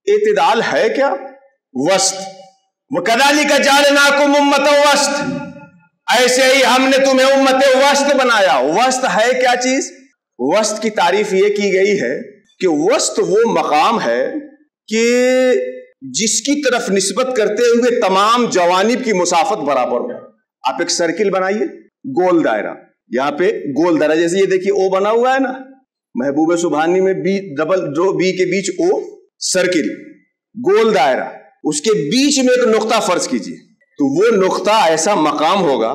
اعتدال ہے کیا؟ وسط. وَكَذَلِكَ جَعَلْنَاكُمْ أُمَّةً وَسْطًا، ایسے ہی ہم نے تمہیں امت وسط بنایا. وسط ہے کیا چیز؟ وسط کی تعریف یہ کی گئی ہے کہ وسط وہ مقام ہے کہ جس کی طرف نسبت کرتے ہوئے تمام جوانب کی مسافت برابر ہو. آپ ایک سرکل بنائیے، گول دائرہ، یہاں پہ گول دائرہ، جیسے یہ دیکھیے او بنا ہوا ہے نا، محبوب سبحانی میں بی ڈبل جو بی کے بیچ او، سرکل، گول دائرہ، اس کے بیچ میں ایک نقطہ فرض کیجیے، تو وہ نقطہ ایسا مقام ہوگا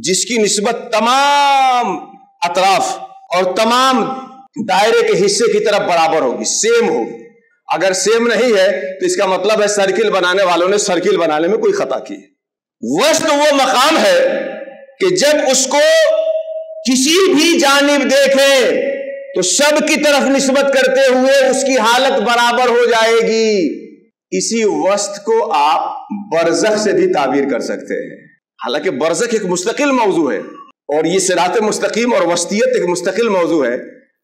جس کی نسبت تمام اطراف اور تمام دائرے کے حصے کی طرف برابر ہوگی، سیم ہوگی. اگر سیم نہیں ہے تو اس کا مطلب ہے سرکل بنانے والوں نے سرکل بنانے میں کوئی خطا کی. وسط وہ مقام ہے کہ جب اس کو کسی بھی جانب دیکھیں تو سب کی طرف نسبت کرتے ہوئے اس کی حالت برابر ہو جائے گی. اسی وسط کو آپ برزخ سے بھی تعبیر کر سکتے ہیں. حالانکہ برزخ ایک مستقل موضوع ہے اور یہ صراط مستقیم اور وسطیت ایک مستقل موضوع ہے،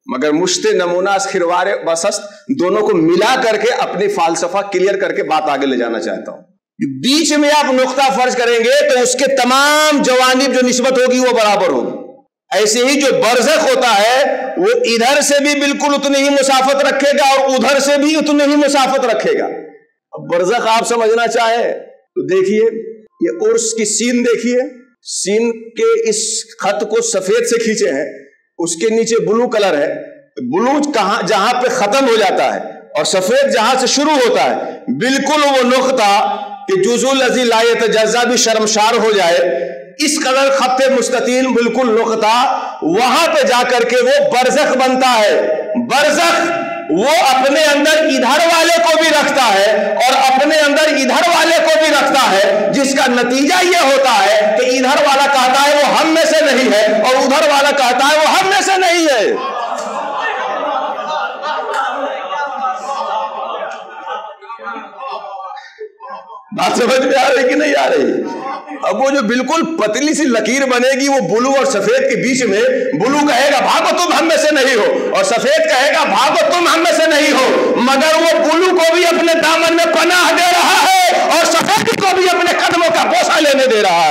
مگر مشت نمونہ خروار بسست دونوں کو ملا کر کے اپنی فلسفہ کلیئر کر کے بات آگے لے جانا چاہتا ہوں. بیچ میں آپ نقطہ فرض کریں گے تو اس کے تمام جوانب جو نسبت ہوگی وہ برابر ہوگی. ایسے ہی جو برزخ ہوتا ہے وہ ادھر سے بھی بالکل اتنی ہی مسافت رکھے گا اور ادھر سے بھی اتنی ہی مسافت رکھے گا. اب برزخ آپ سمجھنا چاہے تو دیکھیے یہ عرس کی سین دیکھیے، سین کے اس خط کو سفید سے کھینچے ہیں، اس کے نیچے بلو کلر ہے، بلو کہاں جہاں پہ ختم ہو جاتا ہے اور سفید جہاں سے شروع ہوتا ہے، بالکل وہ نقطہ کہ جزء الذی لا یتجزا بھی شرمشار ہو جائے، اس قدر خط مستطیل بالکل نقطہ، وہاں پہ جا کر کے وہ برزخ بنتا ہے. برزخ وہ اپنے اندر ادھر والے کو بھی رکھتا ہے اور اپنے اندر ادھر والے کو بھی رکھتا ہے، جس کا نتیجہ یہ ہوتا ہے کہ ادھر والا کہتا ہے وہ ہم میں سے نہیں ہے اور ادھر والا کہتا ہے وہ ہم میں سے نہیں ہے. بات سمجھ میں آ رہی کہ نہیں آ رہی؟ اب وہ جو بالکل پتلی سی لکیر بنے گی وہ بلو اور سفید کے بیچ میں، بلو کہے گا بھاگو تم ہم میں سے نہیں ہو اور سفید کہے گا بھاگو تم ہم میں سے نہیں ہو، مگر وہ بلو کو بھی اپنے دامن میں پناہ دے رہا ہے اور سفید کو بھی اپنے قدموں کا بوسہ لینے دے رہا